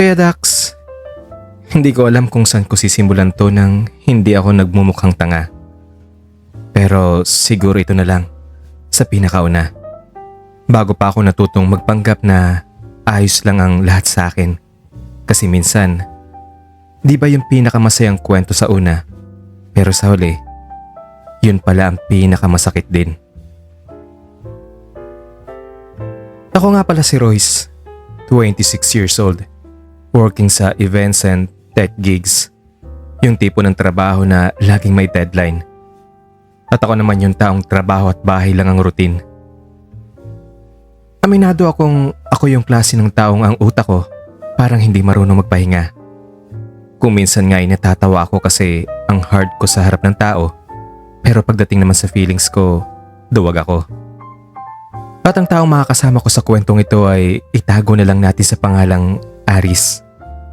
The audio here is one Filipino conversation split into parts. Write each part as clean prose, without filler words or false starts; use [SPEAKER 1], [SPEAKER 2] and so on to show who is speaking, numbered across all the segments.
[SPEAKER 1] Kaya Dax, hindi ko alam kung saan ko sisimulan to nang hindi ako nagmumukhang tanga. Pero siguro ito na lang, sa pinakauna. Bago pa ako natutong magpanggap na ayos lang ang lahat sa akin. Kasi minsan, di ba yung pinakamasayang kwento sa una, pero sa huli, yun pala ang pinakamasakit din. Ako nga pala si Royce, 26 years old, working sa events and tech gigs. Yung tipo ng trabaho na laging may deadline. At ako naman yung taong trabaho at bahay lang ang routine. Aminado akong ako yung klase ng taong ang utak ko parang hindi marunong magpahinga. Kung minsan nga ay natatawa ako kasi ang hard ko sa harap ng tao, pero pagdating naman sa feelings ko, duwag ako. At ang taong makakasama ko sa kwentong ito ay itago na lang natin sa pangalang Aris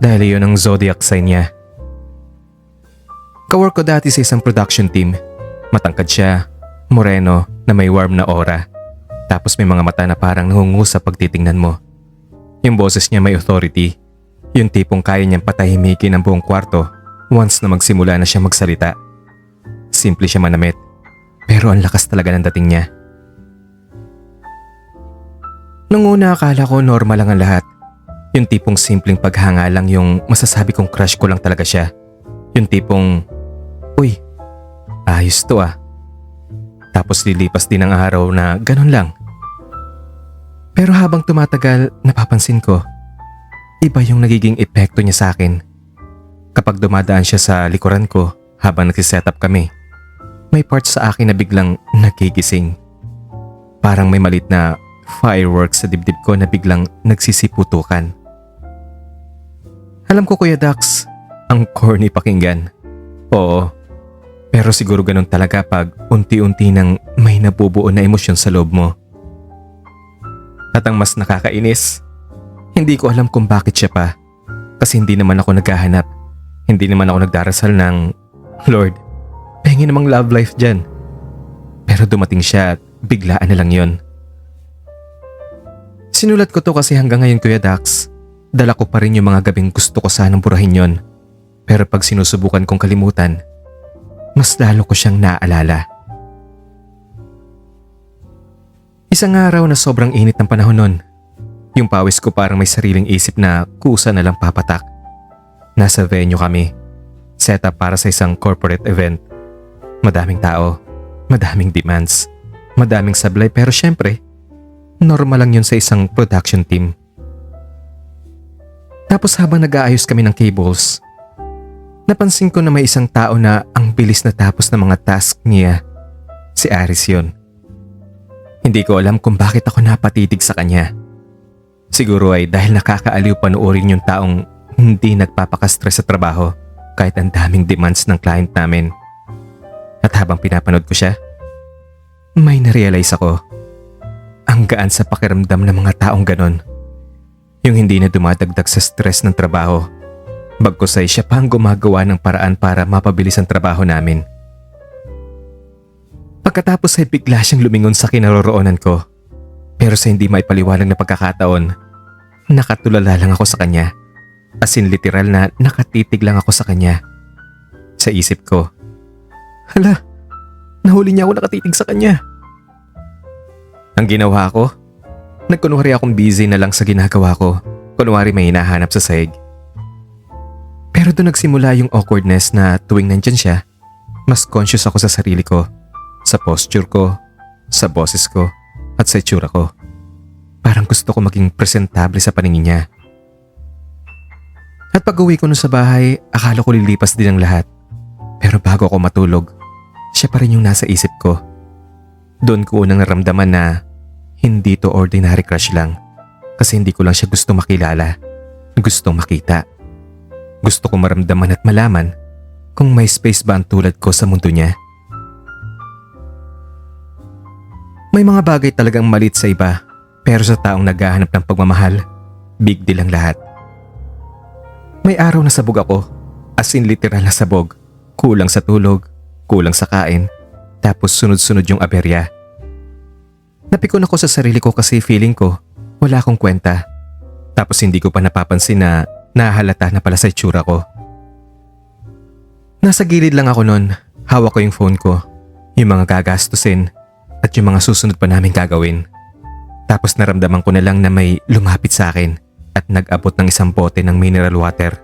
[SPEAKER 1] dahil iyon ang zodiac sign niya. Kawork ko dati sa isang production team. Matangkad siya, moreno na may warm na aura. Tapos may mga mata na parang nangungusap pag titingnan mo. Yung boses niya may authority. Yung tipong kaya niyang patahimikin ang buong kwarto once na magsimula na siya magsalita. Simple siya manamit, pero ang lakas talaga ng dating niya. Nung una akala ko normal lang ang lahat. Yung tipong simpleng paghanga lang yung masasabi kong crush ko lang talaga siya. Yung tipong, uy, ayos to ah. Tapos lilipas din ang araw na ganun lang. Pero habang tumatagal, napapansin ko, iba yung nagiging epekto niya sa akin. Kapag dumadaan siya sa likuran ko habang nagsiset up kami, may parts sa akin na biglang nagigising. Parang may malit na fireworks sa dibdib ko na biglang nagsisiputukan. Alam ko Kuya Dax, ang corny pakinggan. Oo, pero siguro ganun talaga pag unti-unti nang may nabubuo na emosyon sa loob mo. At ang mas nakakainis, hindi ko alam kung bakit siya pa. Kasi hindi naman ako naghahanap. Hindi naman ako nagdarasal ng, Lord, pahingi namang love life dyan. Pero dumating siya at biglaan na lang yon. Sinulat ko to kasi hanggang ngayon Kuya Dax, dala ko pa rin yung mga gabing gusto ko sanang burahin yon. Pero pag sinusubukan kong kalimutan, mas lalo ko siyang naaalala. Isang araw na sobrang init ng panahon nun. Yung pawis ko parang may sariling isip na kusa na lang papatak. Nasa venue kami, set up para sa isang corporate event. Madaming tao, madaming demands, madaming sablay pero syempre, normal lang yun sa isang production team. Tapos habang nag-aayos kami ng cables, napansin ko na may isang tao na ang bilis na tapos ng mga task niya. Si Aris yun. Hindi ko alam kung bakit ako napatitig sa kanya. Siguro ay dahil nakakaaliw panoorin yung taong hindi nagpapaka-stress sa trabaho kahit ang daming demands ng client namin. At habang pinapanood ko siya, may narealize ako. Ang gaan sa pakiramdam ng mga taong ganon. Yung hindi na dumadagdag sa stress ng trabaho. Bagkus ay siya pa ang gumagawa ng paraan para mapabilis ang trabaho namin. Pagkatapos ay bigla siyang lumingon sa kinaroroonan ko. Pero sa hindi maipaliwanag na pagkakataon, nakatulala lang ako sa kanya. As in literal na nakatitig lang ako sa kanya. Sa isip ko, hala, nahuli niya ako nakatitig sa kanya. Ang ginawa ko, nagkunwari akong busy na lang sa ginagawa ko. Kunwari may hinahanap sa sahig. Pero doon nagsimula yung awkwardness na tuwing nandyan siya, mas conscious ako sa sarili ko, sa posture ko, sa boses ko, at sa itsura ko. Parang gusto ko maging presentable sa paningin niya. At pag uwi ko nun sa bahay, akala ko lilipas din ang lahat. Pero bago ako matulog, siya pa rin yung nasa isip ko. Doon ko unang naramdaman na hindi to ordinary crush lang. Kasi hindi ko lang siya gusto makilala. Gustong makita. Gusto ko maramdaman at malaman kung may space ba ang tulad ko sa mundo niya. May mga bagay talagang malit sa iba, pero sa taong naghahanap ng pagmamahal, big deal ang lahat. May araw na sabog ako, as in literal na sabog. Kulang sa tulog, kulang sa kain, tapos sunod-sunod yung aberya. Napikon ako sa sarili ko kasi feeling ko wala akong kwenta. Tapos hindi ko pa napapansin na nahalata na pala sa itsura ko. Nasa gilid lang ako noon, hawak ko yung phone ko, yung mga gagastusin at yung mga susunod pa namin gagawin. Tapos naramdaman ko na lang na may lumapit sa akin at nag-abot ng isang bote ng mineral water.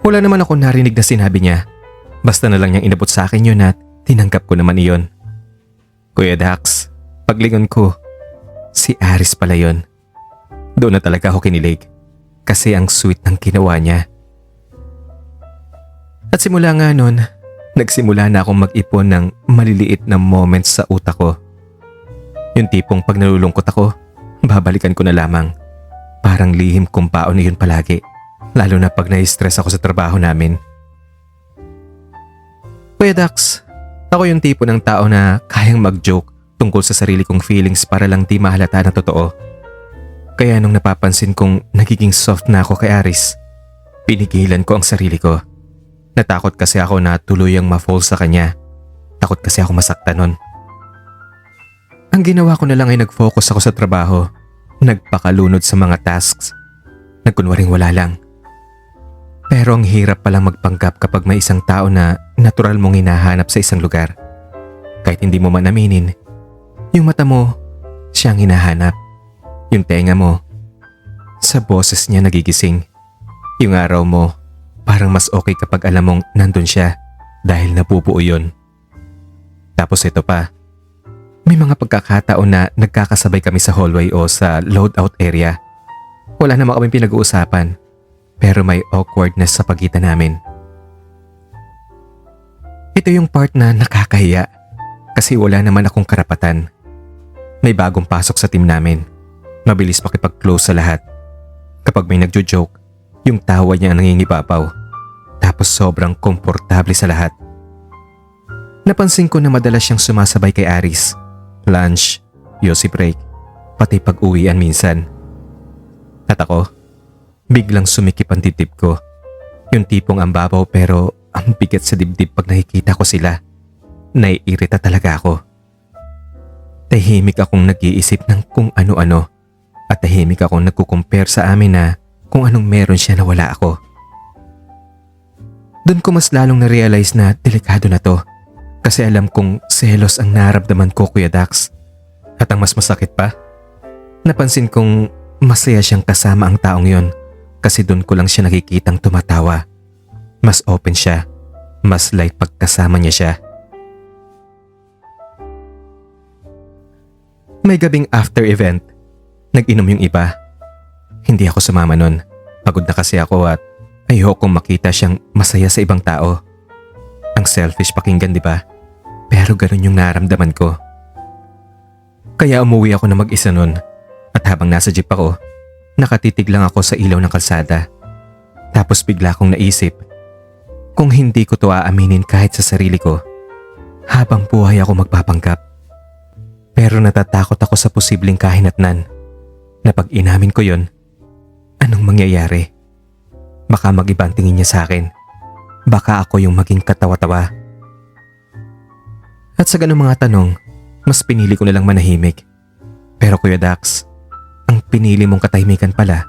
[SPEAKER 1] Wala naman ako narinig na sinabi niya. Basta na lang niyang inabot sa akin yun at tinanggap ko naman iyon. Kuya Dax, paglingon ko, si Aris pala yun. Doon na talaga ako kinilig kasi ang sweet ng ginawa niya. At simula nga nun, nagsimula na akong mag-ipon ng maliliit na moments sa utak ko. Yung tipong pag nalulungkot ako, babalikan ko na lamang. Parang lihim kong paon na yun palagi, lalo na pag na-stress ako sa trabaho namin. Kuya Dax, ako yung tipo ng tao na kayang mag-joke tungkol sa sarili kong feelings para lang di mahalata na totoo. Kaya nung napapansin kong nagiging soft na ako kay Aris, pinigilan ko ang sarili ko. Natakot kasi ako na tuluyang ma-fall sa kanya. Takot kasi ako masaktan nun. Ang ginawa ko na lang ay nag-focus ako sa trabaho. Nagpakalunod sa mga tasks. Nagkunwaring wala lang. Pero ang hirap palang magpanggap kapag may isang tao na natural mong hinahanap sa isang lugar. Kahit hindi mo man aminin, yung mata mo, siyang hinahanap. Yung tenga mo, sa boses niya nagigising. Yung araw mo, parang mas okay kapag alam mong nandun siya dahil nabubuo yun. Tapos ito pa, may mga pagkakataon na nagkakasabay kami sa hallway o sa loadout area. Wala naman kami pinag-uusapan, pero may awkwardness sa pagitan namin. Ito yung part na nakakahiya kasi wala naman akong karapatan. May bagong pasok sa team namin. Mabilis makipag-close sa lahat. Kapag may nagjo-joke, yung tawa niya ang nangingibabaw. Tapos sobrang komportable sa lahat. Napansin ko na madalas siyang sumasabay kay Aris. Lunch, yosi break, pati pag-uwian minsan. At ako, biglang sumikip ang dibdib ko. Yung tipong ang babaw pero ang bigat sa dibdib pag nakikita ko sila. Naiirita talaga ako. Tahimik akong nag-iisip ng kung ano-ano at tahimik akong nagkukumpare sa amin na kung anong meron siya na wala ako. Doon ko mas lalong na-realize na delikado na to kasi alam kong selos ang naramdaman ko, Kuya Dax. At ang mas masakit pa, napansin kong masaya siyang kasama ang taong yon kasi doon ko lang siya nakikitang tumatawa. Mas open siya, mas light pagkasama niya siya. May gabing after event, nag-inom yung iba. Hindi ako sumama nun. Pagod na kasi ako at ayokong makita siyang masaya sa ibang tao. Ang selfish pakinggan, di ba? Pero ganun yung naramdaman ko. Kaya umuwi ako na mag-isa nun at habang nasa jeep ako, nakatitig lang ako sa ilaw ng kalsada. Tapos bigla kong naisip, kung hindi ko to aaminin kahit sa sarili ko, habang buhay ako magpapanggap. Pero natatakot ako sa posibleng kahinatnan na pag inamin ko yon, anong mangyayari? Baka mag-iba ang tingin niya sa akin. Baka ako yung maging katawa-tawa. At sa ganung mga tanong, mas pinili ko na lang manahimik. Pero Kuya Dax, ang pinili mong katahimikan pala,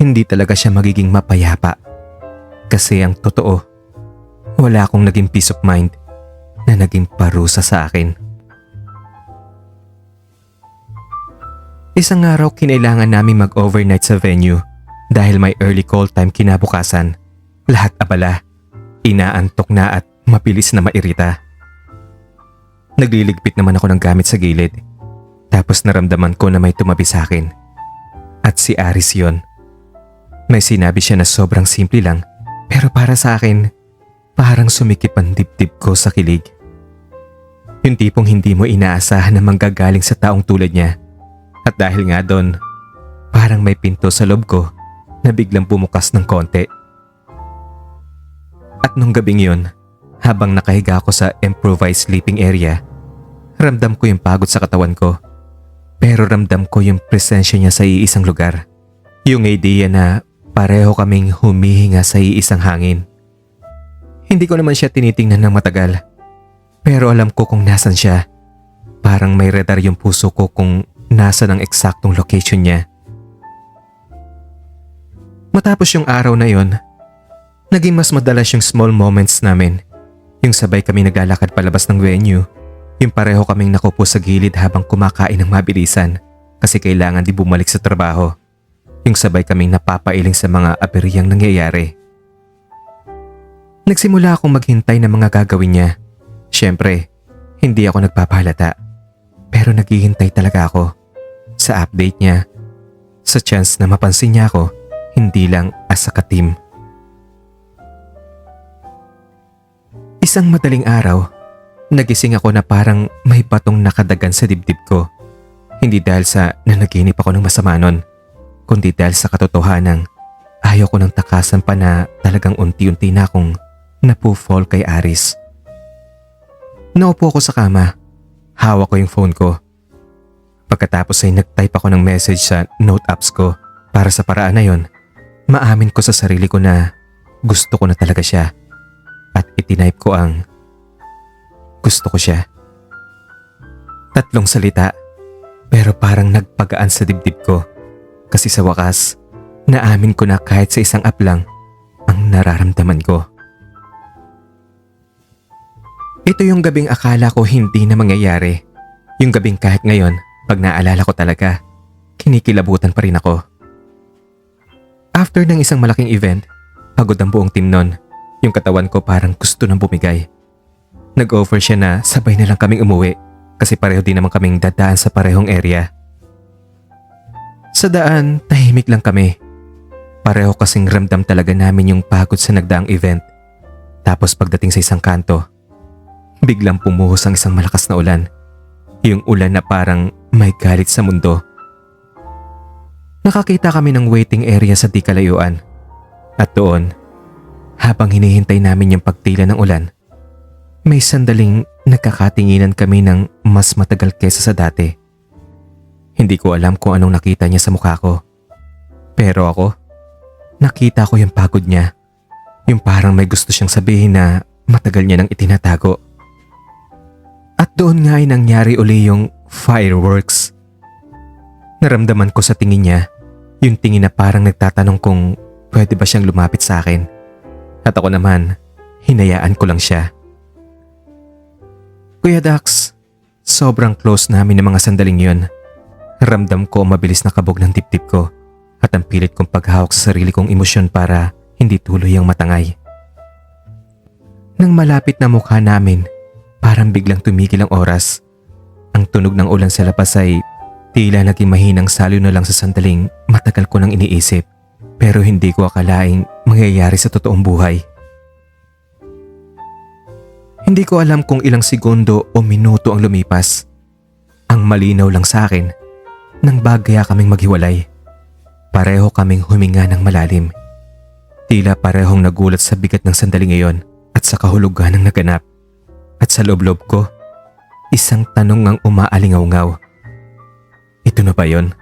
[SPEAKER 1] hindi talaga siya magiging mapayapa. Kasi ang totoo, wala akong naging peace of mind na naging parusa sa akin. Isang araw kinailangan namin mag-overnight sa venue dahil may early call time kinabukasan. Lahat abala, inaantok na at mabilis na mairita. Nagliligpit naman ako ng gamit sa gilid. Tapos naramdaman ko na may tumabi sa akin. At si Aris yon. May sinabi siya na sobrang simple lang pero para sa akin, parang sumikip ang dibdib ko sa kilig. Yung tipong hindi mo inaasahan na manggagaling sa taong tulad niya. At dahil nga doon, parang may pinto sa loob ko na biglang bumukas ng konti. At nung gabing yun, habang nakahiga ako sa improvised sleeping area, ramdam ko yung pagod sa katawan ko. Pero ramdam ko yung presensya niya sa iisang lugar. Yung idea na pareho kaming humihinga sa iisang hangin. Hindi ko naman siya tinitingnan ng matagal. Pero alam ko kung nasan siya. Parang may radar yung puso ko kung nasa ng eksaktong location niya. Matapos yung araw na yon, naging mas madalas yung small moments namin. Yung sabay kami naglalakad palabas ng venue. Yung pareho kaming nakupo sa gilid habang kumakain ng mabilisan kasi kailangan di bumalik sa trabaho. Yung sabay kaming napapailing sa mga aberyang nangyayari. Nagsimula akong maghintay ng mga gagawin niya. Siyempre, hindi ako nagpapahalata. Pero naghihintay talaga ako sa update niya, sa chance na mapansin niya ako, hindi lang as a ka-team. Isang madaling araw, nagising ako na parang may batong nakadagan sa dibdib ko. Hindi dahil sa nanaginip ako ng masama nun, kundi dahil sa katotohanang ayaw ko ng takasan pa na talagang unti-unti na akong napo-fall kay Aris. Naupo ako sa kama, hawak ko yung phone ko. Pagkatapos ay nag-type ako ng message sa note apps ko para sa paraan na yon, maamin ko sa sarili ko na gusto ko na talaga siya. At itinype ko ang gusto ko siya. 3 salita, pero parang nagpagaan sa dibdib ko. Kasi sa wakas, naamin ko na kahit sa isang app lang ang nararamdaman ko. Ito yung gabing akala ko hindi na mangyayari. Yung gabing kahit ngayon, pag naalala ko talaga, kinikilabutan pa rin ako. After ng isang malaking event, pagod ang buong team nun. Yung katawan ko parang gusto nang bumigay. Nag-offer siya na sabay na lang kaming umuwi kasi pareho din naman kaming dadaan sa parehong area. Sa daan, tahimik lang kami. Pareho kasing ramdam talaga namin yung pagod sa nagdaang event. Tapos pagdating sa isang kanto, biglang pumuhos ang isang malakas na ulan. Yung ulan na parang may galit sa mundo. Nakakita kami ng waiting area sa di kalayuan. At doon, habang hinihintay namin yung pagtila ng ulan, may sandaling nagkakatinginan kami ng mas matagal kesa sa dati. Hindi ko alam kung anong nakita niya sa mukha ko. Pero ako, nakita ko yung pagod niya. Yung parang may gusto siyang sabihin na matagal niya nang itinatago. At doon nga ay nangyari uli yung fireworks. Naramdaman ko sa tingin niya, yung tingin na parang nagtatanong kung pwede ba siyang lumapit sa akin. At ako naman, hinayaan ko lang siya. Kuya Dax, sobrang close namin ng mga sandaling yun. Ramdam ko ang mabilis na kabog ng dibdib ko at ang pilit kong paghawak sa sarili kong emosyon para hindi tuloy ang matangay. Nang malapit na mukha namin, parang biglang tumigil ang oras. Ang tunog ng ulan sa labas ay tila naging mahinang salo na lang sa sandaling matagal ko nang iniisip. Pero hindi ko akalaing mangyayari sa totoong buhay. Hindi ko alam kung ilang segundo o minuto ang lumipas. Ang malinaw lang sa akin, nang bagaya kaming maghiwalay. Pareho kaming huminga ng malalim. Tila parehong nagulat sa bigat ng sandaling iyon at sa kahulugan ng naganap. At sa loob-loob ko, isang tanong ang umaalingaw-ngaw. Ito na ba yon?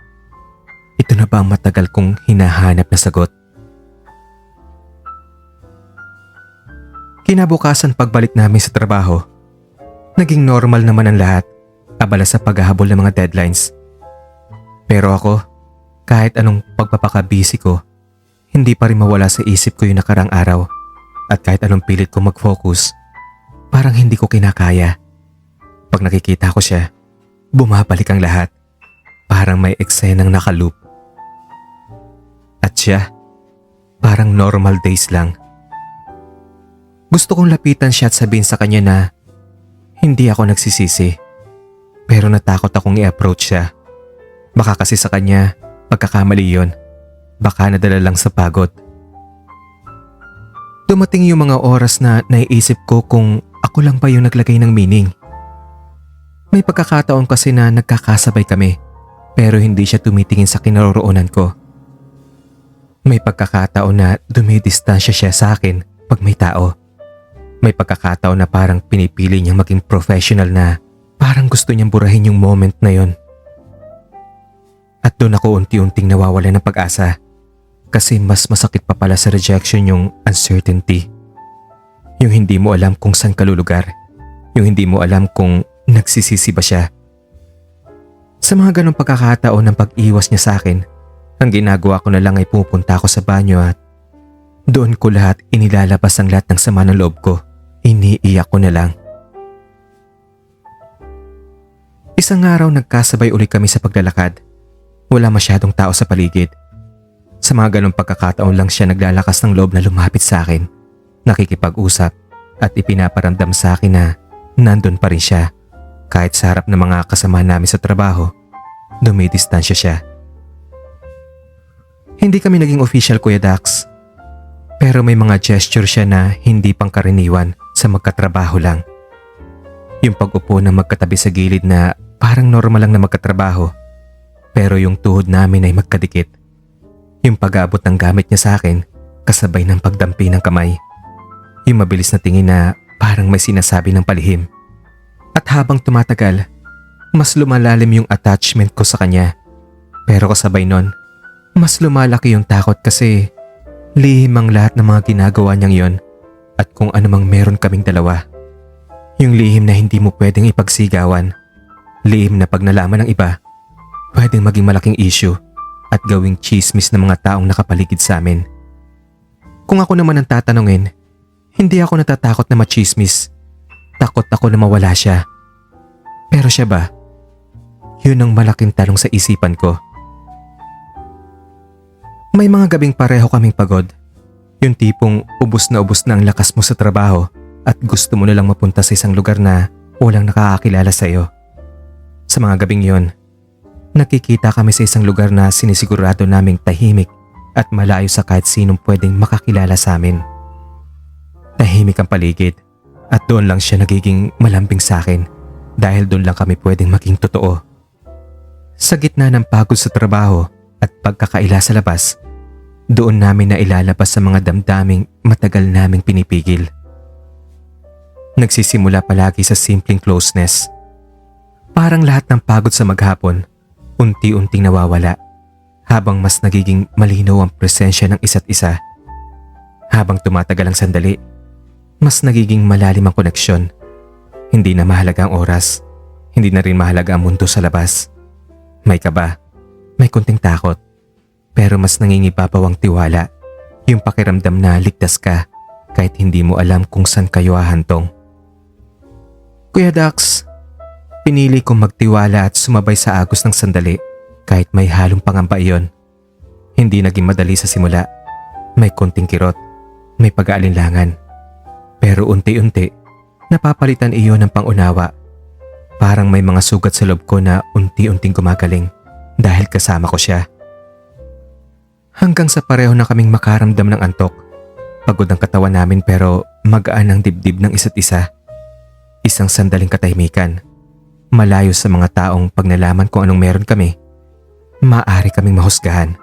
[SPEAKER 1] Ito na ba ang matagal kong hinahanap na sagot? Kinabukasan pagbalik namin sa trabaho, naging normal naman ang lahat, abala sa paghahabol ng mga deadlines. Pero ako, kahit anong pagpapaka-busy ko, hindi pa rin mawala sa isip ko yung nakarang araw at kahit anong pilit ko mag-focus, parang hindi ko kinakaya. Pag nakikita ko siya, bumabalik ang lahat, parang may eksenang nakaloop. At siya, parang normal days lang. Gusto kong lapitan siya at sabihin sa kanya na hindi ako nagsisisi. Pero natakot akong i-approach siya. Baka kasi sa kanya, pagkakamali yon. Baka nadala lang sa pagod. Dumating yung mga oras na naiisip ko kung ako lang ba yung naglagay ng meaning. May pagkakataon kasi na nagkakasabay kami pero hindi siya tumitingin sa kinaroroonan ko. May pagkakataon na dumidistansya siya sa akin pag may tao. May pagkakataon na parang pinipili niyang maging professional na parang gusto niyang burahin yung moment na yon. At doon ako unti-unting nawawala ng pag-asa kasi mas masakit pa pala sa rejection yung uncertainty. Yung hindi mo alam kung saan ka lulugar. Yung hindi mo alam kung nagsisisi ba siya. Sa mga ganong pagkakataon ng pag-iwas niya sa akin Ang ginagawa ko na lang ay pupunta ako sa banyo at doon ko lahat inilalabas ang lahat ng sama ng loob ko. Iniiyak ko na lang. Isang araw nagkasabay uli kami sa paglalakad. Wala masyadong tao sa paligid. Sa mga ganong pagkakataon lang siya naglalakas ng loob na lumapit sa akin, nakikipag-usap at ipinaparamdam sa akin na nandun pa rin siya. Kahit sa harap ng mga kasama namin sa trabaho, dumidistansya siya. Hindi kami naging official, Kuya Dax. Pero may mga gesture siya na hindi pangkaraniwan sa magkatrabaho lang. Yung pag-upo na magkatabi sa gilid na parang normal lang na magkatrabaho, pero yung tuhod namin ay magkadikit. Yung pag-aabot ng gamit niya sa akin kasabay ng pagdampi ng kamay. Yung mabilis na tingin na parang may sinasabi ng palihim. At habang tumatagal, mas lumalalim yung attachment ko sa kanya. Pero kasabay nun, mas lumalaki yung takot kasi lihim ang lahat ng mga ginagawa niyang yon at kung anumang meron kaming dalawa. Yung lihim na hindi mo pwedeng ipagsigawan. Lihim na pag nalaman ng iba, pwedeng maging malaking issue at gawing chismis ng mga taong nakapaligid sa amin. Kung ako naman ang tatanungin, hindi ako natatakot na machismis. Takot ako na mawala siya. Pero siya ba? Yun ang malaking tanong sa isipan ko. May mga gabing pareho kaming pagod. Yung tipong ubos na ang lakas mo sa trabaho at gusto mo na lang mapunta sa isang lugar na walang nakakakilala sa iyo. Sa mga gabing yon, nakikita kami sa isang lugar na sinisigurado naming tahimik at malayo sa kahit sinong pwedeng makakilala sa amin. Tahimik ang paligid at doon lang siya nagiging malambing sa akin dahil doon lang kami pwedeng maging totoo. Sa gitna ng pagod sa trabaho at pagkakaila sa labas, doon namin na ilalabas sa mga damdaming matagal naming pinipigil. Nagsisimula palagi sa simpleng closeness. Parang lahat ng pagod sa maghapon, unti-unting nawawala habang mas nagiging malinaw ang presensya ng isa't isa. Habang tumatagal ang sandali, mas nagiging malalim ang koneksyon. Hindi na mahalaga ang oras, hindi na rin mahalaga ang mundo sa labas. May kaba, may kunting takot, pero mas nangingibabaw ang tiwala, yung pakiramdam na ligtas ka kahit hindi mo alam kung saan kayo hahantong. Kuya Dax, pinili kong magtiwala at sumabay sa agos ng sandali kahit may halong pangamba iyon. Hindi naging madali sa simula, may kunting kirot, may pag-aalinlangan. Pero unti-unti, napapalitan iyon ng pangunawa. Parang may mga sugat sa loob ko na unti-unting gumagaling dahil kasama ko siya. Hanggang sa pareho na kaming makaramdam ng antok. Pagod ang katawan namin pero magaan ang dibdib ng isa't isa. Isang sandaling katahimikan. Malayo sa mga taong pag nalaman kung anong meron kami, maaari kaming mahusgahan.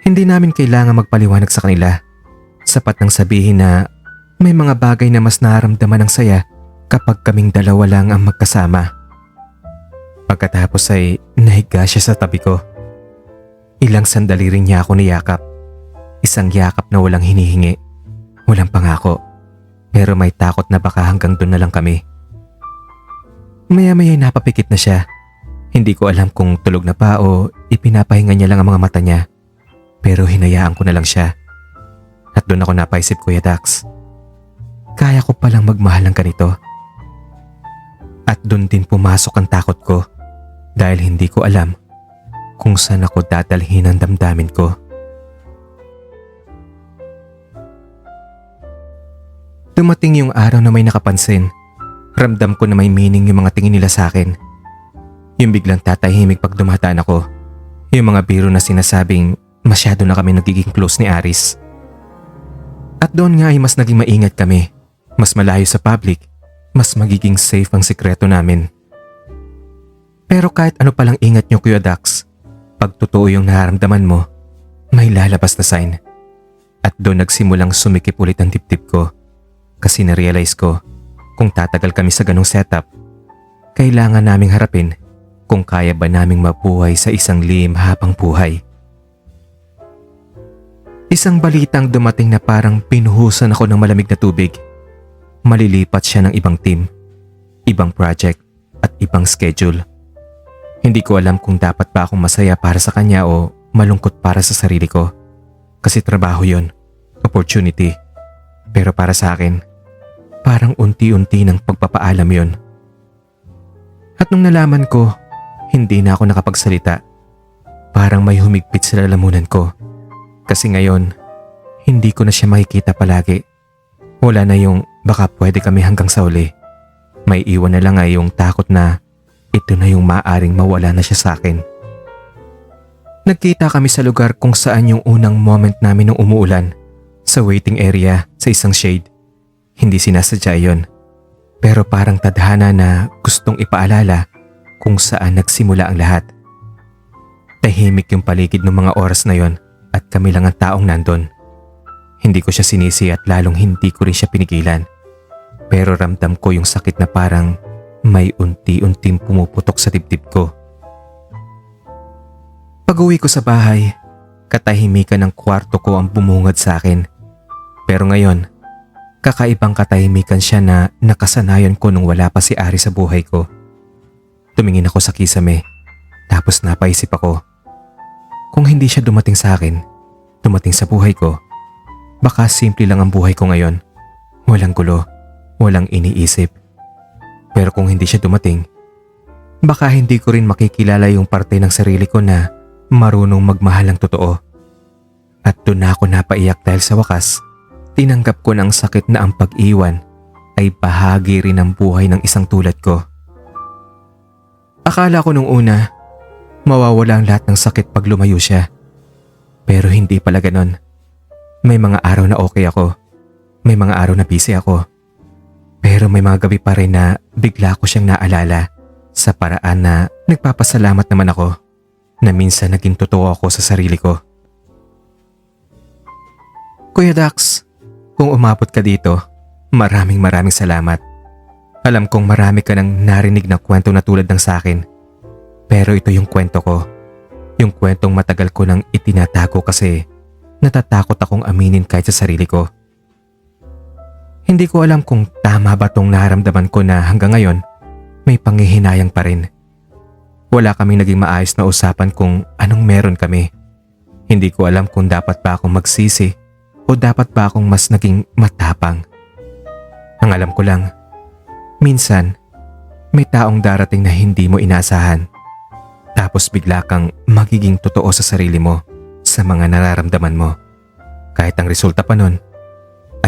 [SPEAKER 1] Hindi namin kailangan magpaliwanag sa kanila. Sapat nang sabihin na may mga bagay na mas nararamdaman ng saya kapag kaming dalawa lang ang magkasama. Pagkatapos ay nahiga siya sa tabi ko. Ilang sandali rin niya ako niyakap. Isang yakap na walang hinihingi, walang pangako, pero may takot na baka hanggang doon na lang kami. Maya-maya napapikit na siya. Hindi ko alam kung tulog na pa o ipinapahinga niya lang ang mga mata niya. Pero hinayaan ko na lang siya. At doon ako napaisip, Kuya Dax. Kaya ko palang magmahal ng ganito. At doon din pumasok ang takot ko dahil hindi ko alam kung saan ako dadalhin ang damdamin ko. Dumating yung araw na may nakapansin. Ramdam ko na may meaning yung mga tingin nila sa akin. Yung biglang tatahimik pag dumataan ako. Yung mga biro na sinasabing masyado na kami nagiging close ni Aris. At doon nga ay mas naging maingat kami. Mas malayo sa public. Mas magiging safe ang sikreto namin. Pero kahit ano palang ingat nyo, Kuya Dax, pag totoo yung nararamdaman mo, may lalabas na sign. At doon nagsimulang sumikip ulit ang dibdib ko. Kasi na-realize ko, kung tatagal kami sa ganong setup, kailangan naming harapin kung kaya ba naming mabuhay sa isang lihim habang buhay. Isang balitang dumating na parang pinuhusan ako ng malamig na tubig. Malilipat siya ng ibang team, ibang project at ibang schedule. Hindi ko alam kung dapat ba akong masaya para sa kanya o malungkot para sa sarili ko. Kasi trabaho yon, opportunity. Pero para sa akin, parang unti-unti ng pagpapaalam yon. At nung nalaman ko, hindi na ako nakapagsalita. Parang may humigpit sa lalamunan ko. Kasi ngayon, hindi ko na siya makikita palagi. Wala na yung baka pwede kami hanggang sa uli. May iwan na lang ay yung takot na ito na yung maaaring mawala na siya sa akin. Nagkita kami sa lugar kung saan yung unang moment namin nung umuulan. Sa waiting area sa isang shade. Hindi sinasadya yon. Pero parang tadhana na gustong ipaalala kung saan nagsimula ang lahat. Tahimik yung paligid ng mga oras na yon at kami lang ang taong nandun. Hindi ko siya sinisi at lalong hindi ko rin siya pinigilan. Pero ramdam ko yung sakit na parang may unti-unting pumuputok sa dibdib ko. Pag-uwi ko sa bahay, katahimikan ng kwarto ko ang bumungad sa akin. Pero ngayon, kakaibang katahimikan siya na nakasanayan ko nung wala pa si Ari sa buhay ko. Tumingin ako sa kisame, tapos napaisip ako. Kung hindi siya dumating sa akin, dumating sa buhay ko, baka simple lang ang buhay ko ngayon. Walang gulo, walang iniisip. Pero kung hindi siya dumating, baka hindi ko rin makikilala yung parte ng sarili ko na marunong magmahal ng totoo. At doon na ako napaiyak dahil sa wakas, tinanggap ko ng sakit na ang pag-iwan ay bahagi rin ng buhay ng isang tulad ko. Akala ko nung una, mawawala ang lahat ng sakit pag lumayo siya. Pero hindi pala ganon. May mga araw na okay ako. May mga araw na busy ako. Pero may mga gabi pa rin na bigla ko siyang naalala sa paraan na nagpapasalamat naman ako na minsan naging totoo ako sa sarili ko. Kuya Dax, kung umabot ka dito, maraming salamat. Alam kong marami ka nang narinig na kwento na tulad ng sa akin. Pero ito yung kwento ko. Yung kwentong matagal ko nang itinatago kasi natatakot akong aminin kahit sa sarili ko. Hindi ko alam kung tama ba tong naramdaman ko na hanggang ngayon may panghihinayang pa rin. Wala kaming naging maayos na usapan kung anong meron kami. Hindi ko alam kung dapat ba akong magsisi o dapat ba akong mas naging matapang. Ang alam ko lang, minsan may taong darating na hindi mo inaasahan. Tapos bigla kang magiging totoo sa sarili mo sa mga nararamdaman mo. Kahit ang resulta pa nun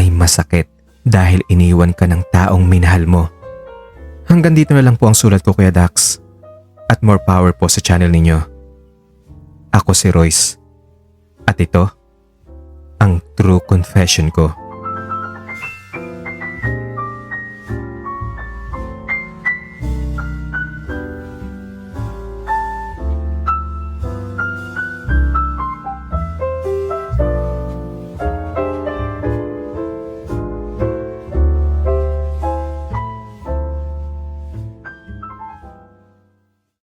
[SPEAKER 1] ay masakit dahil iniwan ka ng taong minahal mo. Hanggang dito na lang po ang sulat ko, Kuya Dax. At more power po sa channel ninyo. Ako si Royce. At ito, ang true confession ko.